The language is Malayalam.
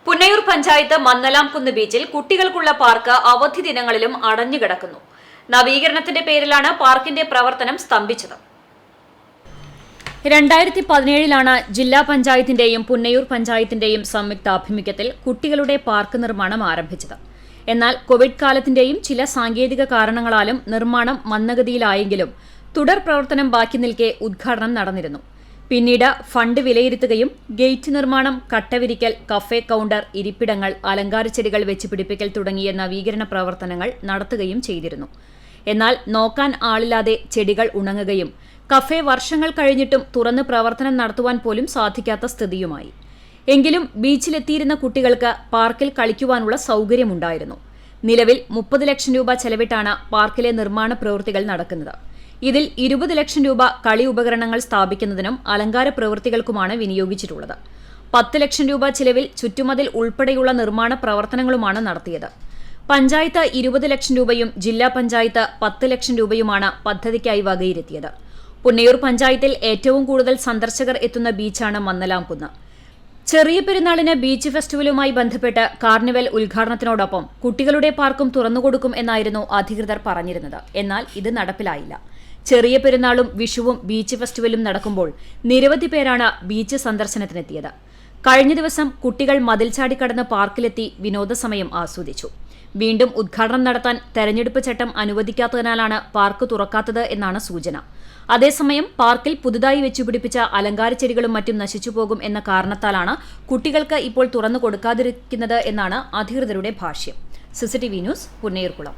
പുന്നയൂർ പഞ്ചായത്ത് മന്നലാംകുന്ന് ബീച്ചിൽ കുട്ടികൾക്കുള്ള പാർക്ക് അവധി ദിനങ്ങളിലും അടഞ്ഞുകിടക്കുന്നു. നവീകരണത്തിന്റെ പേരിലാണ് പാർക്കിന്റെ പ്രവർത്തനം സ്തംഭിച്ചത്. 2017 ജില്ലാ പഞ്ചായത്തിന്റെയും പുന്നയൂർ പഞ്ചായത്തിന്റെയും സംയുക്താഭിമുഖ്യത്തിൽ കുട്ടികളുടെ പാർക്ക് നിർമ്മാണം ആരംഭിച്ചത്. എന്നാൽ കോവിഡ് കാലത്തിന്റെയും ചില സാങ്കേതിക കാരണങ്ങളാലും നിർമ്മാണം മന്ദഗതിയിലായെങ്കിലും തുടർ പ്രവർത്തനം ബാക്കി നിൽക്കെ ഉദ്ഘാടനം നടന്നിരുന്നു. പിന്നീട് ഫണ്ട് വിലയിരുത്തുകയും ഗേറ്റ് നിർമ്മാണം, കട്ടവിരിക്കൽ, കഫേ കൌണ്ടർ, ഇരിപ്പിടങ്ങൾ, അലങ്കാരച്ചെടികൾ വെച്ച് പിടിപ്പിക്കൽ തുടങ്ങിയ നവീകരണ പ്രവർത്തനങ്ങൾ നടത്തുകയും ചെയ്തിരുന്നു. എന്നാൽ നോക്കാൻ ആളില്ലാതെ ചെടികൾ ഉണങ്ങുകയും കഫേ വർഷങ്ങൾ കഴിഞ്ഞിട്ടും തുറന്ന് പ്രവർത്തനം നടത്തുവാൻ പോലും സാധിക്കാത്ത സ്ഥിതിയുമായി. എങ്കിലും ബീച്ചിലെത്തിയിരുന്ന കുട്ടികൾക്ക് പാർക്കിൽ കളിക്കുവാനുള്ള സൗകര്യമുണ്ടായിരുന്നു. നിലവിൽ 30 ലക്ഷം രൂപ ചെലവിട്ടാണ് പാർക്കിലെ നിർമ്മാണ പ്രവൃത്തികൾ നടക്കുന്നത്. ഇതിൽ 20 ലക്ഷം രൂപ കളി ഉപകരണങ്ങൾ സ്ഥാപിക്കുന്നതിനും അലങ്കാര പ്രവൃത്തികൾക്കുമാണ് വിനിയോഗിച്ചിട്ടുള്ളത്. 10 ലക്ഷം രൂപ ചിലവിൽ ചുറ്റുമതിൽ ഉൾപ്പെടെയുള്ള നിർമ്മാണ പ്രവർത്തനങ്ങളുമാണ് നടത്തിയത്. പഞ്ചായത്ത് 20 ലക്ഷം രൂപയും ജില്ലാ പഞ്ചായത്ത് 10 ലക്ഷം രൂപയുമാണ് പദ്ധതിക്കായി വകയിരുത്തിയത്. പുന്നയൂർ പഞ്ചായത്തിൽ ഏറ്റവും കൂടുതൽ സന്ദർശകർ എത്തുന്ന ബീച്ചാണ് മന്നലാംകുന്ന്. ചെറിയ പെരുന്നാളിന് ബീച്ച് ഫെസ്റ്റിവലുമായി ബന്ധപ്പെട്ട് കാർണിവൽ ഉദ്ഘാടനത്തിനോടൊപ്പം കുട്ടികളുടെ പാർക്കും തുറന്നുകൊടുക്കും എന്നായിരുന്നു അധികൃതർ പറഞ്ഞിരുന്നത്. എന്നാൽ ഇത് നടപ്പിലായില്ല. ചെറിയ പെരുന്നാളും വിഷുവും ബീച്ച് ഫെസ്റ്റിവലും നടക്കുമ്പോൾ നിരവധി പേരാണ് ബീച്ച് സന്ദർശനത്തിനെത്തിയത്. കഴിഞ്ഞ ദിവസം കുട്ടികൾ മതിൽ ചാടിക്കടന്ന് പാർക്കിലെത്തി വിനോദസമയം ആസ്വദിച്ചു. വീണ്ടും ഉദ്ഘാടനം നടത്താൻ തെരഞ്ഞെടുപ്പ് ചട്ടം അനുവദിക്കാത്തതിനാലാണ് പാർക്ക് തുറക്കാത്തത് എന്നാണ് സൂചന. അതേസമയം പാർക്കിൽ പുതുതായി വെച്ചുപിടിപ്പിച്ച അലങ്കാരച്ചെടികളും മറ്റും നശിച്ചുപോകും എന്ന കാരണത്താലാണ് കുട്ടികൾക്ക് ഇപ്പോൾ തുറന്നു കൊടുക്കാതിരിക്കുന്നത് എന്നാണ് അധികൃതരുടെ ഭാഷ്യം. CCTV news, Punnayurkulam.